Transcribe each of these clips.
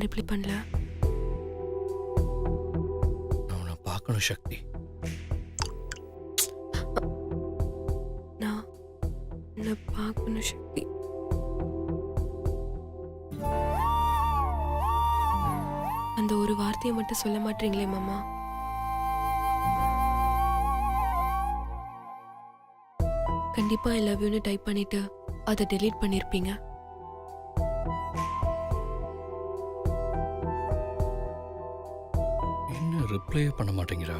Reply பண்ணல? நான் உன்னை பார்க்கணும் சக்தி. நான் உன்னை பார்க்கணும் சக்தி. அந்த ஒரு வார்த்தையை மட்டும் சொல்ல மாட்டீங்களே மாமா? கண்டிப்பா ஐ லவ் யூன்னு டைப் பண்ணிட்டு அதை டெலீட் பண்ணிருப்பீங்க. என்ன ரிப்ளையே பண்ண மாட்டேங்கிறா?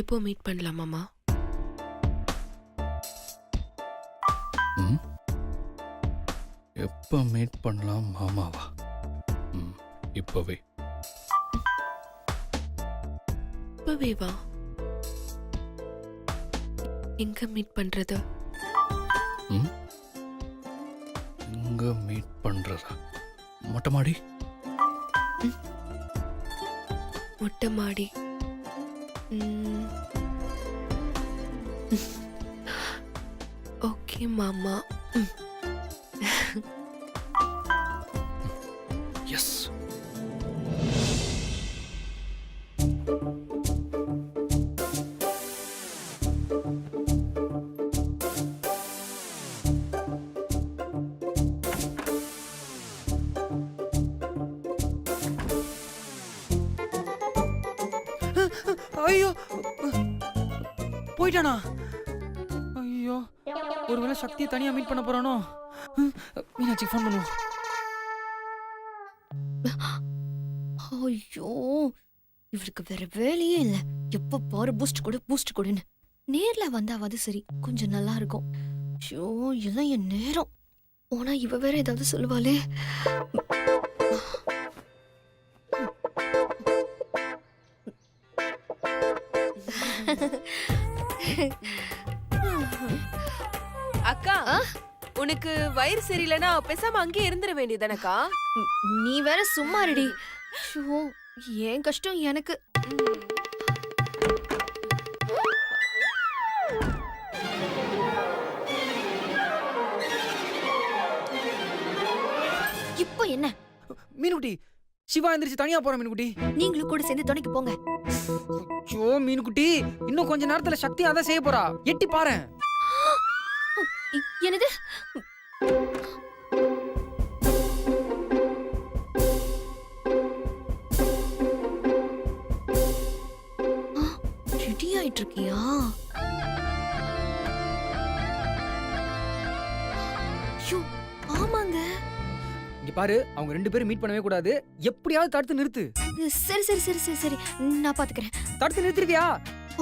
இப்போ மீட் பண்ணலாம் மாமா? எப்போ மீட் பண்ணலாம் மாமாவா? இப்போவே. இப்பவே வா. எங்க மீட் பண்றது? எங்க மீட் பண்றதா? மொட்டை மாடி. மொட்டை மாடி. ஓகே மாமா. எஸ். ஐயோ, போயிட்டானா? ஐயோ, ஒருவேளை சக்தியை தனியா மீட் பண்ண போறானோ? மீனாட்சிக்கு ஃபோன் பண்ணுவோம். ஐயோ, இவருக்கு வேற வேலையே இல்ல. எப்ப பாரு பூஸ்ட் கொடுன்னு. நேர்ல வந்தாவது சரி, கொஞ்சம் நல்லா இருக்கும். ஐயோ, எல்லாம் என் நேரம். ஆனா இவ வேற ஏதாவது சொல்லுவாளே. அக்கா, உனக்கு வயிறு சரியில்லைன்னா பேசாம அங்கே இருந்துட வேண்டியதானக்கா? நீ வேற சும்மா இருடி. ஐயோ, ஏன் கஷ்டம் எனக்கு. இப்போ என்ன? மீனுக்குட்டி, சிவா எந்திரிச்சு தனியா போற. மீனுக்குட்டி, நீங்களும் கூட சேர்ந்து துணைக்கு போங்க. ஐயோ மீனுக்குட்டி, இன்னும் கொஞ்ச நேரத்துல சக்தி அதான் செய்ய போறா. எட்டி பாரு. என்னது? ரெடி ஆயிட்டு இருக்கியா? ஆமாங்க. இங்க பாரு, அவங்க ரெண்டு பேரும் மீட் பண்ணவே கூடாது. எப்படியாவது தடுத்து நிறுத்து. சரி சரி சரி சரி சரி, நான் பாத்துக்கிறேன். தடுத்து நிறுத்திருவியா?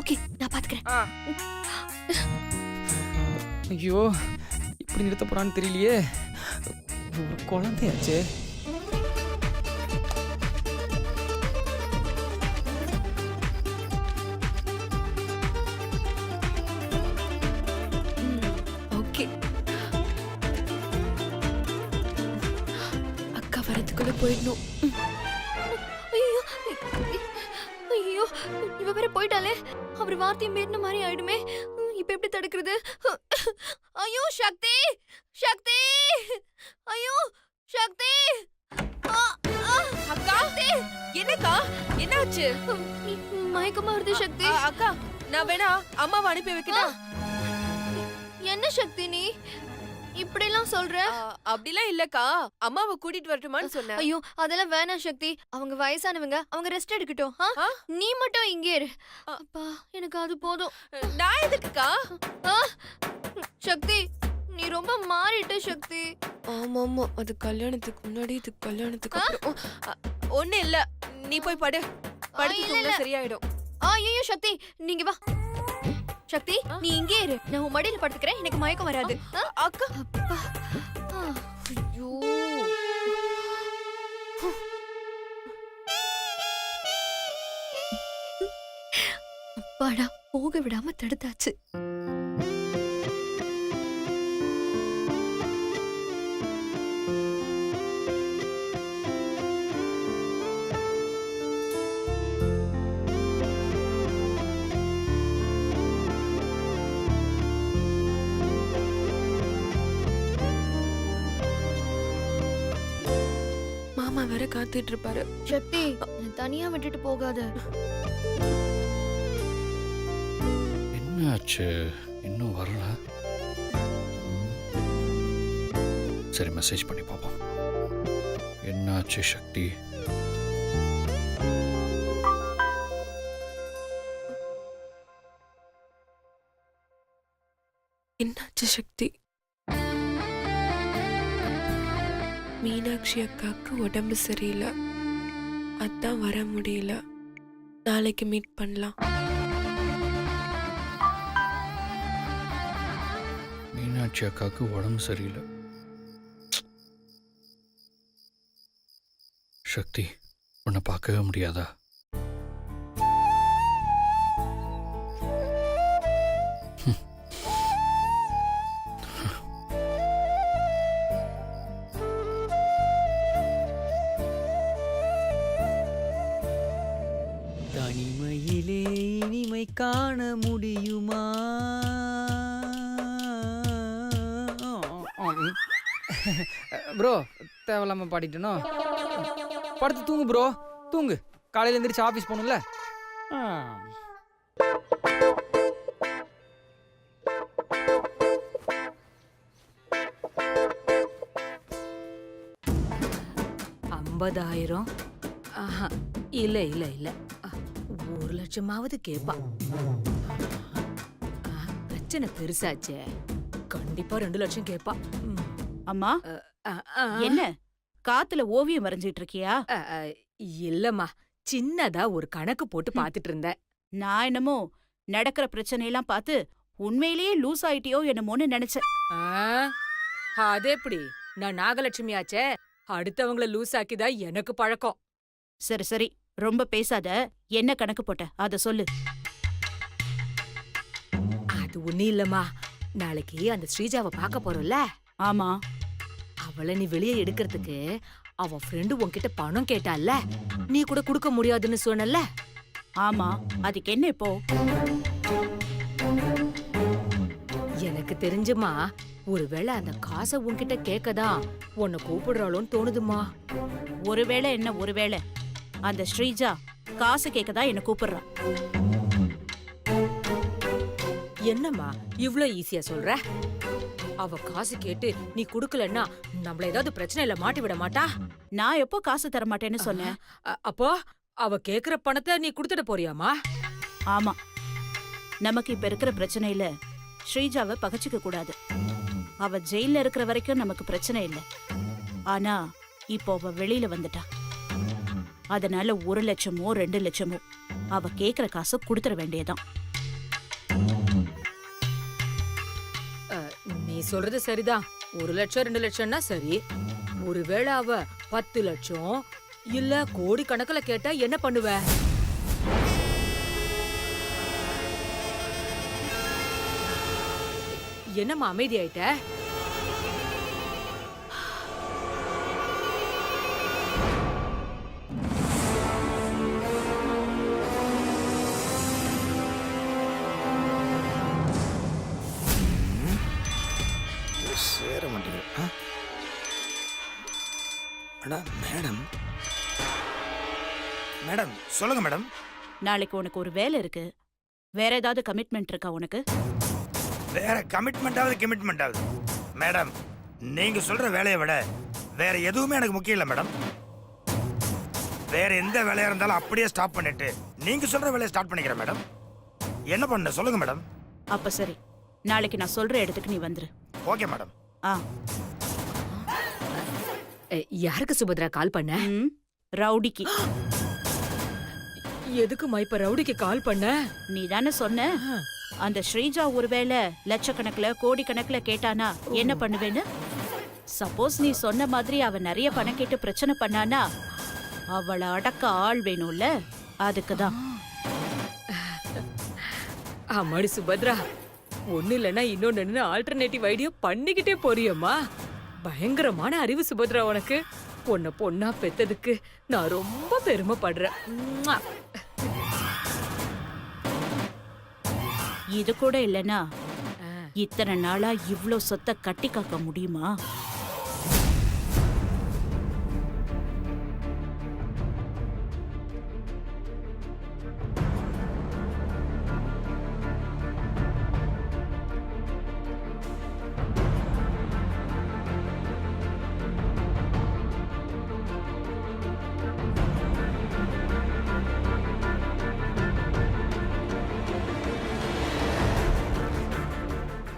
ஓகே, நான் பாத்துக்கிறேன். ஐயோ, எப்படி நிறுத்த போறான்னு தெரியலையே. ஒரு குழந்தையாச்சே. ஓகே, அக்கா வரதுக்குள்ள போயிடணும். ஐயோ ஐயோ, இவ வேற போயிட்டாலே. அவர் வார்த்தையை மீறின மாதிரி ஆயிடுமே. இப்ப எப்படி தடுக்கிறது? ஐயோ சக்தி, சக்தி, ஐயோ சக்தி. அக்கா, என்னக்கா, என்னாச்சு? மயக்கமா வருது சக்தி. அக்கா, நான் வேணா அம்மாவை அனுப்பி வைக்கட்டா? என்ன சக்தி நீ இப்படி எல்லாம் சொல்ற? அப்படிலாம் இல்லக்கா, அம்மாவை கூட்டிட்டு வரட்டுமான்னு சொன்னேன். ஐயோ, அதெல்லாம் வேணாம் சக்தி. அவங்க வயசானவங்க, அவங்க ரெஸ்ட் எடுக்கட்டும். நீ மட்டும் இங்கே இரு. அப்பா, எனக்கு அது போதும். நான் எதுக்குக்கா? சக்தி, நீ ரொம்ப மாறிட்ட சக்தி. ஆமா ஆமா, அது கல்யாணத்துக்கு முன்னாடி, இது கல்யாணத்துக்கு அப்புறம். ஒண்ணு இல்ல, நீ போய் படு. படுத்து சரியாயிடும். ஐயோ சக்தி, நீங்க வா. சக்தி, நீ இங்கே இரு. நான் உன் மடியில படுத்துக்கிறேன். எனக்கு மயக்கம் வராது. அக்கா, அப்பா, ஐயோ, அப்பாடா, போக விடாம தடுத்தாச்சு. மாமா வேற காத்துட்டு இருப்பாரு. சக்தி என்னை தனியா விட்டுட்டு போகாத. என்னாச்சு இன்னும் வரல? சரி, மெசேஜ் பண்ணி பார்ப்போம். என்னாச்சு சக்தி? என்னாச்சு சக்தி? மீனாட்சி அக்காவுக்கு உடம்பு சரியில்லை, அதான் வர முடியல. நாளைக்கு மீட் பண்ணலாம். மீனாட்சி அக்காவுக்கு உடம்பு சரியில்லை. சக்தி, உன்னை பார்க்கவே முடியாதா? தனிமையிலே இனிமை காண முடியுமா? ப்ரோ, தேவையில்லாம பாடிட்டனோ? படுத்து தூங்கு ப்ரோ, தூங்கு. காலையில் எந்திரிச்சு ஆஃபீஸ் போகணும்ல. $50,000? ஆஹா, இல்ல இல்ல இல்ல, 1,00,000மாவது கேப்பா. பிரச்சனை பெருசாச்சே, கண்டிப்பா 2,00,000 கேப்பா. அம்மா, என்ன காத்துல ஓவியம் வரைஞ்சிட்டு இருக்கியா? இல்லம்மா, சின்னதா ஒரு கணக்கு போட்டு பாத்துட்டு இருந்தேன். நான் என்னமோ நடக்கிற பிரச்சனையெல்லாம் பார்த்து உண்மையிலேயே லூஸ் ஆயிட்டியோ என்னமோன்னு நினைச்சேன். அது எப்படி? நான் நாகலட்சுமியாச்சே, அடுத்தவங்கள லூஸ் ஆக்கிதான் எனக்கு பழக்கம். சரி சரி, ரொம்ப பேசாத. என்ன கணக்கு போட்ட அத சொல்லு. அது ஒண்ணும் இல்லம்மா, நாளைக்கு அந்த ஸ்ரீஜாவை பார்க்க போறோம்ல. ஆமா. அவளை நீ வெளியே எடுக்கிறதுக்கு அவ ஃப்ரெண்டு உன்கிட்ட பணம் கேட்டால, நீ கூட கொடுக்க முடியாதுன்னு சொன்னல. ஆமா, அதுக்கு என்ன இப்போ? எனக்கு தெரிஞ்சுமா, ஒருவேளை அந்த காசை உன்கிட்ட கேட்கதான் உன்னை கூப்பிடுறாளோன்னு தோணுதுமா. ஒருவேளை என்ன ஒருவேளை, அந்த ஸ்ரீஜா காசு கேட்கதான் என்ன கூப்பிடுறா. என்னம்மா இவ்ளோ ஈஸியா சொல்ற? அவ காசு கேட்டு நீ குடுக்கலன்னா நம்மள ஏதாவது பிரச்சனையில மாட்டி விட மாட்டா? நான் எப்போ காசு தர மாட்டேன்னு சொன்னேன்? அப்போ அவ கேக்குற பணத்தை நீ குடுத்துட போறியாமா? ஆமா, நமக்கு இப்ப இருக்கிற பிரச்சனையில ஸ்ரீஜாவை பகச்சிக்க கூடாது. அவ ஜெயில இருக்கிற வரைக்கும் நமக்கு பிரச்சனை இல்லை. ஆனா இப்போ அவ வெளியில வந்துட்டா. அதனால 1,00,000மோ 2,00,000மோ அவ கேக்குற காசை கொடுத்துட வேண்டியதான். நீ சொல்றது சரிதான். 1,00,000 2,00,000னா சரி. ஒருவேளை அவ 10,00,000 இல்ல கோடி கணக்குல கேட்டா என்ன பண்ணுவ? என்னம்மா அமைதியாயிட்ட? சேர மாட்டேங்குது. அடா மேடம், மேடம் சொல்லுங்க மேடம். நாளைக்கு உனக்கு ஒரு வேலை இருக்கு. வேற ஏதாவது கமிட்மெண்ட் இருக்கா உனக்கு? வேற கமிட்மெண்ட் ஆகுது மேடம். நீங்க சொல்ற வேலையை விட வேற எதுவுமே எனக்கு முக்கியம் இல்லை மேடம். வேற எந்த வேலையா இருந்தாலும் அப்படியே ஸ்டாப் பண்ணிட்டு நீங்க சொல்ற வேலையை ஸ்டார்ட் பண்ணிக்கிறேன் மேடம். என்ன பண்ண சொல்லுங்க மேடம். அப்ப சரி, நாளைக்கு நான் சொல்ற இடத்துக்கு நீ வந்துரு. Okay madam. யாருக்கு சுபத்ரா கால் பண்ண? ரவுடிக்கு. எதுக்குமா இப்ப ரவுடிக்கு கால் பண்ண? நீ தானே சொன்ன அந்த ஸ்ரீஜா ஒருவேளை லட்சக்கணக்குல கோடிக்கணக்குல கேட்டானா என்ன பண்ணுவேன்னு. சப்போஸ் நீ சொன்ன மாதிரி அவ நிறைய பணம் கேட்டு பிரச்சனை பண்ணானா அவளை அடக்க ஆள் வேணும்ல, அதுக்குதான். ஆமாடி சுபத்ரா, ஒண்ணு இல்லைன்னா இன்னொன்னு ஆல்டர்னேட்டிவ் ஐடியா பண்ணிக்கிட்டே போறியம்மா. பயங்கரமான அறிவு சுபத்ரா உனக்கு. பொண்ண பொண்ணா பெத்ததுக்கு நான் ரொம்ப பெருமைப்படுறேன். இது கூட இல்லனா இத்தனை நாளா இவ்ளோ சொத்தை கட்டி காக்க முடியுமா?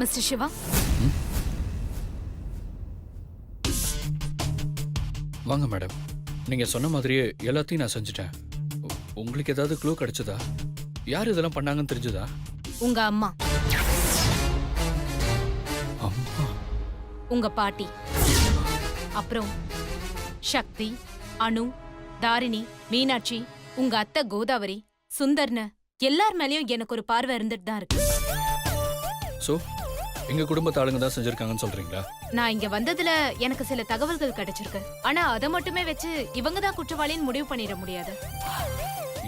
மிஸ்டர் சிவா, வாங்க மேடம். நீங்க சொன்ன மாதிரியே எல்லாத்தையும் நான் செஞ்சுட்டேன். உங்களுக்கு ஏதாவது க்ளூ கிடைச்சதா? யார் இதெல்லாம் பண்ணாங்கன்னு தெரிஞ்சதா? உங்க அம்மா, அம்மா. உங்க பாட்டி, அப்புறம் சக்தி, அனு, தாரிணி, மீனாட்சி, உங்க அத்தை கோதாவரி, சுந்தர்னு எல்லார் மேலயும் எனக்கு ஒரு பார்வை இருந்துட்டு தான் இருக்கு. சோ எங்க குடும்பத்து ஆளுங்க தான் செஞ்சிருக்காங்கன்னு சொல்றீங்களா? நான் இங்க வந்ததுல எனக்கு சில தகவல்கள் கிடைச்சிருக்கு. ஆனா அதை மட்டுமே வச்சு இவங்க தான் குற்றவாளின்னு முடிவு பண்ணிட முடியாது.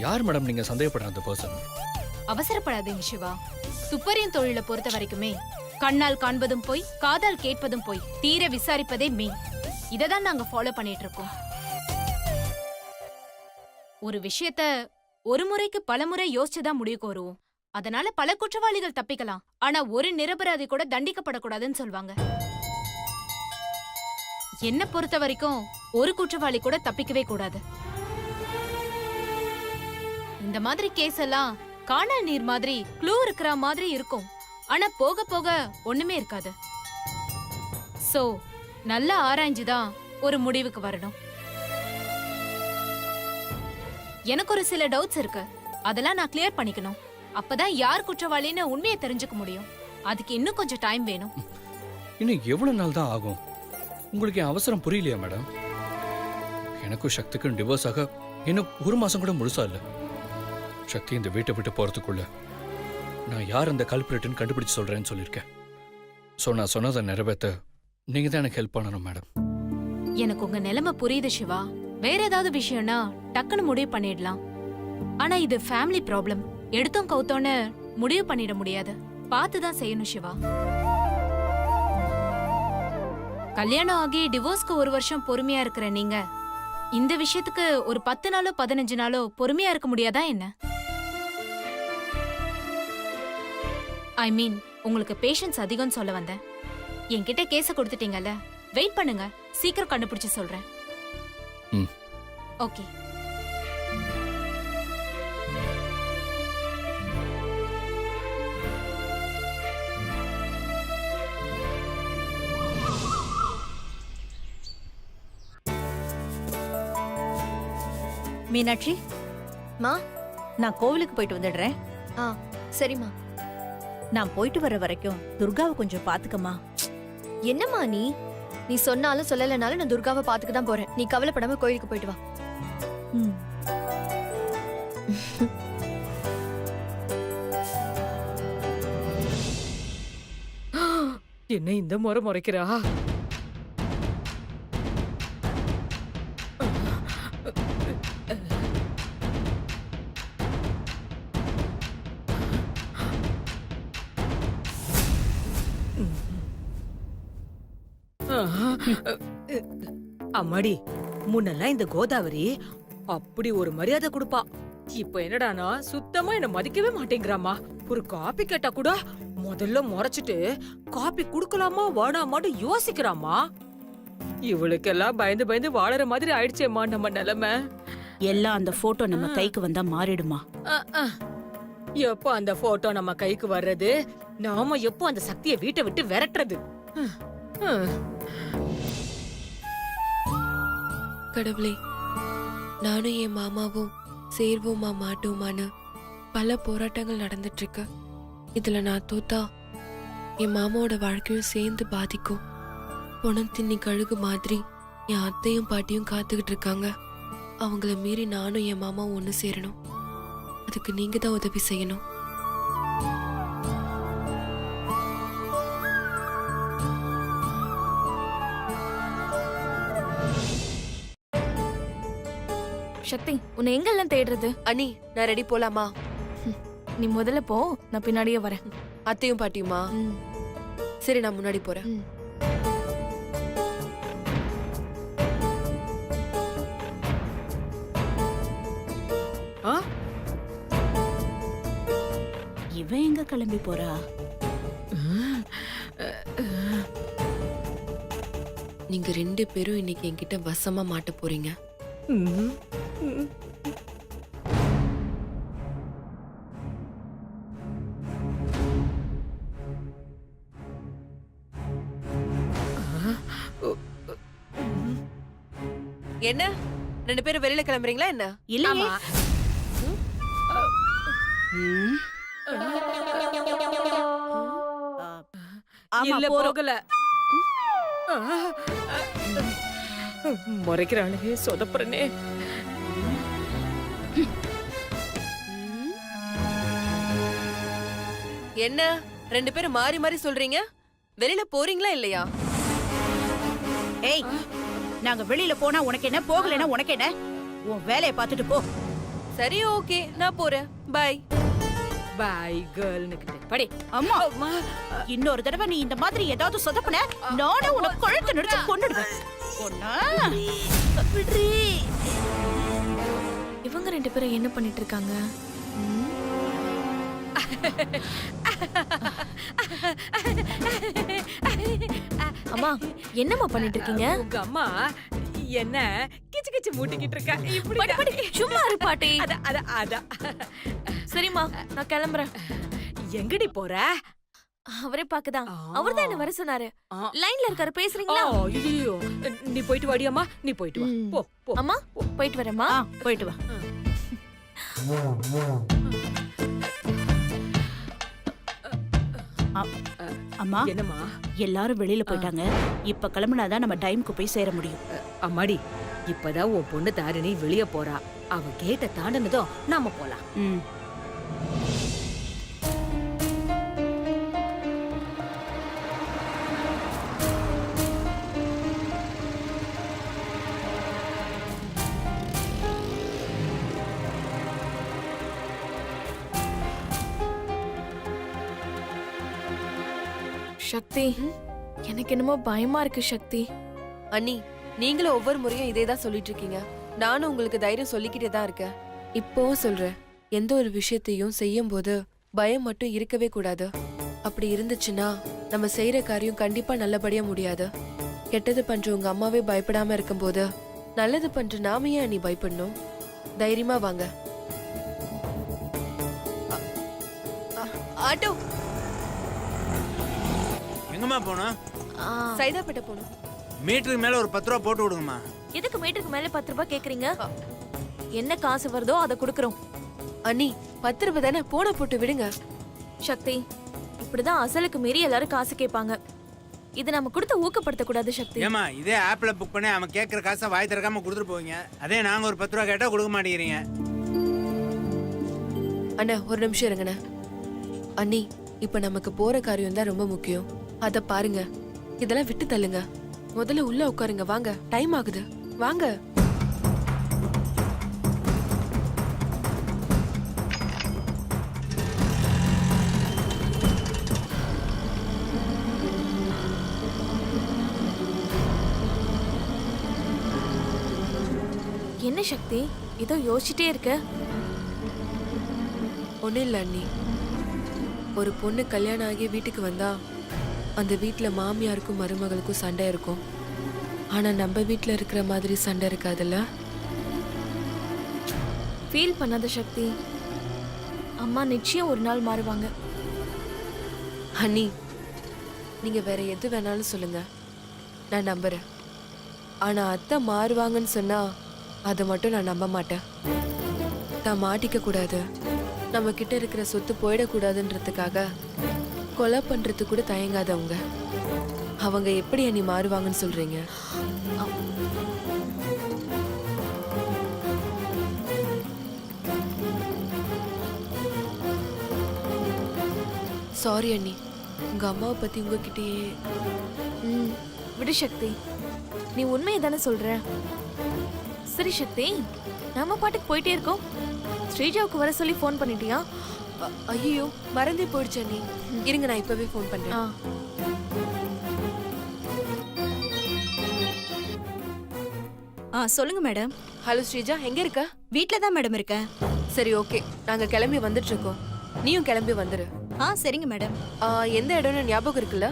யார் மேடம் நீங்க சந்தேகப்படுற அந்த பர்சன்? அவசரப்படாதீங்க சிவா. துப்பறியும் தொழிலை பொறுத்த வரைக்குமே கண்ணால் காண்பதும் போய், காதால் கேட்பதும் போய், தீர விசாரிப்பதே மெயின். இததான் நாங்க ஃபாலோ பண்ணிட்டு இருக்கோம். ஒரு விஷயத்த ஒரு முறைக்கு பலமுறை யோசிச்சுதான் முடிவுக்கு வருவோம். அதனால பல குற்றவாளிகள் தப்பிக்கலாம், ஆனா ஒரு நிரபராதி கூட தண்டிக்கப்படக்கூடாதுன்னு சொல்வாங்க. என்ன பொறுத்த வரைக்கும் ஒரு குற்றவாளி கூட தப்பிக்கவே கூடாது. இந்த மாதிரி கேஸ் எல்லாம் காணல் நீர் மாதிரி க்ளூ இருக்கிற மாதிரி இருக்கும், ஆனா போக போக ஒண்ணுமே இருக்காது. சோ நல்லா ஆராய்ஞ்சுதான் ஒரு முடிவுக்கு வரணும். எனக்கு ஒரு சில டவுட்ஸ் இருக்கு, அதெல்லாம் நான் கிளியர் பண்ணிக்கணும். அப்பதான் யார் குற்றவாளின்னு உண்மையை தெரிஞ்சுக்க முடியும். அதுக்கு இன்னும் கொஞ்சம் டைம் வேணும். இன்னும் எவ்வளவு நாள் தான் ஆகும்? உங்களுக்கு என் அவசரம் புரியலையா மேடம்? எனக்கும் சக்திக்கும் டிவோர்ஸ் ஆக இன்னும் ஒரு மாசம் கூட முழுசா இல்ல. சக்தி இந்த வீட்டை விட்டு போறதுக்குள்ள நான் யார் அந்த கல்பிரேட்னு கண்டுபிடிச்சு சொல்றேன்னு சொல்லியிருக்கேன். ஸோ நான் சொன்னதை நிறைவேற்ற நீங்க தான் எனக்கு ஹெல்ப் பண்ணணும் மேடம். எனக்கு உங்க நிலைமை புரியுது சிவா. வேற ஏதாவது விஷயம்னா டக்குன்னு முடிவு பண்ணிடலாம். ஆனா இது ஃபேமிலி ப்ராப்ளம். எடுத்தோம் கவுத்தோன்னு முடிவு பண்ணிட முடியாது. பார்த்துதான் செய்யணும் சிவா. கல்யாணம் ஆகி டிவோர்ஸ்க்கு 1 வருஷம் பொறுமையா இருக்கிற நீங்க இந்த விஷயத்துக்கு ஒரு 10 நாளோ 15 நாளோ பொறுமையா இருக்க முடியாதா என்ன? ஐ மீன், உங்களுக்கு பேஷன்ஸ் அதிகம்னு சொல்ல வந்தேன். என்கிட்ட கேஸ கொடுத்துட்டீங்கல்ல, வெயிட் பண்ணுங்க, சீக்கிரம் கண்டுபிடிச்சு சொல்றேன். ஓகே. மீனாட்சி, மா, நான் கோவிலுக்கு போயிட்டு வந்துடுறேன். ஆ சரிம்மா. நான் போயிட்டு வர வரைக்கும் துர்காவை கொஞ்சம் பாத்துக்கமா. என்னம்மா நீ சொன்னாலும் சொல்லலைனாலும் நான் துர்காவை பாத்துக்க தான் போறேன். நீ கவலைப்படாம கோயிலுக்கு போயிட்டு வா. ம். என்ன இந்த முறை முறைக்கிறா? அம்மாடி, முன்னெல்லாம் இந்த கோதாவரி அப்படி ஒரு மரியாதை கொடுப்பா. இப்ப என்னடானா சுத்தமா என்ன மதிக்கவே மாட்டேங்கிறாமா. ஒரு காபி கேட்டா கூட முதல்ல முறைச்சிட்டு காபி குடுக்கலாமா வேணாமான்னு யோசிக்கிறாமா. இவளுக்கெல்லாம் பயந்து பயந்து வாழற மாதிரி ஆயிடுச்சேம்மா நம்ம நிலைமை. எல்லாம் அந்த போட்டோ நம்ம கைக்கு வந்தா மாறிடுமா? எப்போ அந்த போட்டோ நம்ம கைக்கு வர்றது, நாம எப்போ அந்த சக்தியை வீட்டை விட்டு விரட்டுறது? கடவுளே, நானும் என் மாமாவும் சேர்வோமா மாட்டோமான்னு பல போராட்டங்கள் நடந்துட்டு இருக்கு. இதுல நான் தோத்தா என் மாமாவோட வாழ்க்கையும் சேர்ந்து பாதிக்கும். பொணம் தின்னி கழுகு மாதிரி என் அத்தையும் பாட்டியும் காத்துக்கிட்டு இருக்காங்க. அவங்கள மீறி நானும் என் மாமாவும் ஒன்று சேரணும். அதுக்கு நீங்க தான் உதவி செய்யணும். சக்தி, உன்னை எங்கெல்லாம் தேடுறது? அண்ணி, நான் ரெடி போலாமா? நீ முதல்ல போ, நான் பின்னாடியே வரேன். அத்தையும் பாட்டியுமா? சரி, நான் முன்னாடி போறேன். இவன் எங்க கிளம்பி போறா? நீங்க 2 பேரும் இன்னைக்கு என்கிட்ட வசமா மாட்ட போறீங்க. என்ன 2 பேரும் வெளியில கிளம்புறீங்களா என்ன? இல்லையே. ஆமா. ம். ஆமா, இல்ல போறோம். போகல. முறைக்கிறானே சொதப்புறனே. என்ன 2 பேரும் மாறி மாறி சொல்றீங்க? வெளியில போறீங்களா இல்லையா? ஏய், நாங்க வெளியில போனா உனக்கு என்ன, போகலைன்னா உனக்கு என்ன? உன் வேலையை பார்த்துட்டு போ. சரி ஓகே, நான் போறேன். பை. பை கேர்ள்னு படி. அம்மா, அம்மா, இன்னொரு தடவை நீ இந்த மாதிரி ஏதாவது சொதப்புன, நானே உனக்கு கழுத்து நடிச்சு கொன்னுடுவேன். ஒண்ணா? இவங்க 2 பேரும் என்ன பண்ணிட்டு இருக்காங்க? அம்மா, என்னம்மா பண்ணிட்டு இருக்கீங்க? உங்க அம்மா என்ன கிச்சு கிச்சு மூட்டிக்கிட்டு இருக்கா. இப்படி சும்மா இரு பாட்டி. அத சரிம்மா, நான் கிளம்புறேன். எங்கடி போற? அவரே பாக்குதான். அவர்தான் என்ன வர சொன்னாரு. லைன்ல இருக்காரு, பேசுறீங்களா? ஐயோ, நீ போயிட்டு வாடியம்மா, நீ போயிட்டு வா. போ போ. அம்மா, போயிட்டு வரேம்மா. போயிட்டு வா. அம்மா, என்னம்மா? எல்லாரும் வெளியில போயிட்டாங்க. இப்ப கிளம்புனாதான் நம்ம டைம்க்கு போய் சேர முடியும். அம்மாடி, இப்பதான் உன் பொண்ணு தாரிணி வெளிய போறா. அவ கேட்ட தாண்டினதும் நாம போலாம். ம். சக்தி, எனக்கு என்னமோ பயமா இருக்கு சக்தி. அண்ணி, நீங்களும் ஒவ்வொரு முறையும் இதே தான் சொல்லிட்டு இருக்கீங்க. நானும் உங்களுக்கு தைரியம் சொல்லிக்கிட்டே தான் இருக்கேன். இப்போவும் சொல்றேன், எந்த ஒரு விஷயத்தையும் செய்யும் போது பயம் மட்டும் இருக்கவே கூடாது. அப்படி இருந்துச்சுன்னா நம்ம செய்யற காரியம் கண்டிப்பா நல்லபடியா முடியாது. கெட்டது பண்ற உங்க அம்மாவே பயப்படாம இருக்கும்போது நல்லது பண்ற நாம ஏன் நீ பயப்படணும்? தைரியமா வாங்க. ஆட்டோ எங்கம்மா போனோம்? சைதாப்பேட்டை போகணும். மீட்டருக்கு மேல ஒரு 10 ரூபா போட்டு விடுங்கம்மா. எதுக்கு மீட்டருக்கு மேல 10 ரூபாய் கேக்குறீங்க? என்ன காசு வருதோ அதை கொடுக்கறோம். அண்ணி, 10 ரூபாய் தானே, போன போட்டு விடுங்க. சக்தி, இப்படிதான் அசலுக்கு மீறி எல்லாரும் காசு கேட்பாங்க. இது நம்ம கொடுத்து ஊக்கப்படுத்த கூடாது சக்தி. ஏமா, இதே ஆப்ல புக் பண்ணி அவன் கேட்கற காசை வாய் திறக்காம கொடுத்துட்டு போவீங்க. அதே நாங்க ஒரு 10 ரூபா கேட்டா கொடுக்க மாட்டேங்கிறீங்க. அண்ணா, ஒரு நிமிஷம் இருங்கண்ணே. அண்ணி, இப்ப நமக்கு போற காரியம் தான் ரொம்ப முக்கியம். அத பாருங்க. இதெல்லாம் விட்டு தள்ளுங்க. முதல்ல உள்ள உட்காருங்க. வாங்க, டைம் ஆகுது. வாங்க. என்ன சக்தி, ஏதோ யோசிச்சுட்டே இருக்க? ஒண்ணும் இல்ல அண்ணி. ஒரு பொண்ணு கல்யாணம் ஆகி வீட்டுக்கு வந்தா அந்த வீட்டுல மாமியாருக்கும் மருமகளுக்கும் சண்டை இருக்கும். ஆனா நம்ம வீட்டுல இருக்கிற மாதிரி சண்டை இருக்காதுல்ல. ஃபீல் பண்ணாத சக்தி. அம்மா நிச்சயம் ஒரு நாள் மாறுவாங்க. அண்ணி, நீங்க வேற எது வேணாலும் சொல்லுங்க, நான் நம்புறேன். ஆனா அத்தை மாறுவாங்கன்னு சொன்னா அதை மட்டும் நான் நம்ப மாட்டேன். தான் மாட்டிக்க கூடாது, நம்ம கிட்ட இருக்கிற சொத்து போயிடக்கூடாதுன்றதுக்காக கொலை பண்றது கூட தயங்காதவங்க. அவங்க எப்படி அண்ணி மாறுவாங்கன்னு சொல்றீங்க? சாரி அண்ணி, உங்க அம்மாவை பத்தி உங்ககிட்டயே. விடு சக்தி, நீ உண்மையை தானே சொல்ற. சரி சக்தி, நம்ம பாட்டுக்கு போயிட்டே இருக்கோம். ஸ்ரீஜாவுக்கு வர சொல்லி ஃபோன் பண்ணிட்டியா? ஐயோ, மறந்தே போயிடுச்சு அண்ணி. இருங்க, நான் இப்பவே ஃபோன் பண்றேன். சொல்லுங்க மேடம். ஹலோ ஸ்ரீஜா, எங்க இருக்க? வீட்ல தான் மேடம் இருக்கேன். சரி ஓகே, நாங்க கிளம்பி வந்துட்டு இருக்கோம். நீயும் கிளம்பி வந்துரு. சரிங்க மேடம். எந்த இடம்னு ஞாபகம் இருக்குல்ல?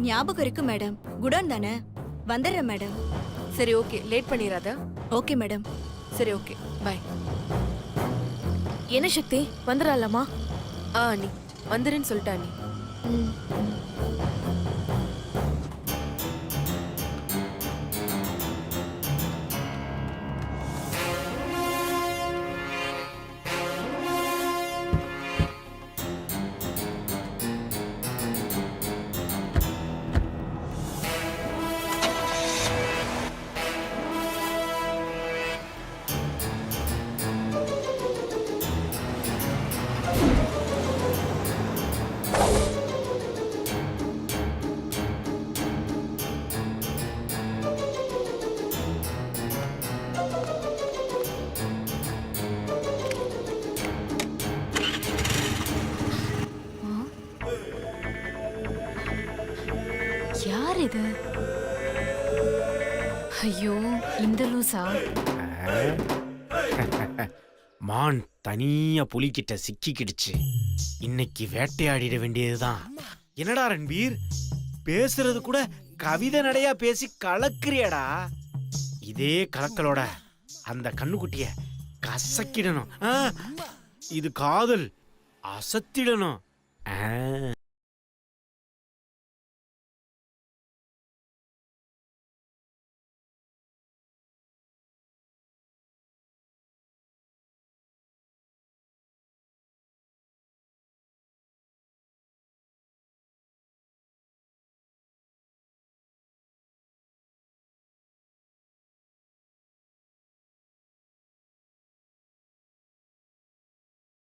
ஞாபகம் இருக்கு மேடம். குடோன் தானே, வந்துடுறேன் மேடம். சரி ஓகே, லேட் பண்ணிடாத. Okay madam. சரி ஓகே, பாய். என்ன சக்தி, வந்துடலாமா? அண்ணி வந்துருன்னு சொல்லிட்டா அண்ணி. யார் இது? ஐயோ, இந்த லூசா? மான் தனியா புலிகிட்ட சிக்கிக்கிடுச்சு. இன்னைக்கு வேட்டையாடிட வேண்டியதுதான். என்னடா ரன்பீர், பேசுறது கூட கவிதை நடையா பேசி கலக்குறியடா. இதே கலக்கலோட அந்த கண்ணுக்குட்டிய கசக்கிடணும். இது காதல், அசத்திடணும்.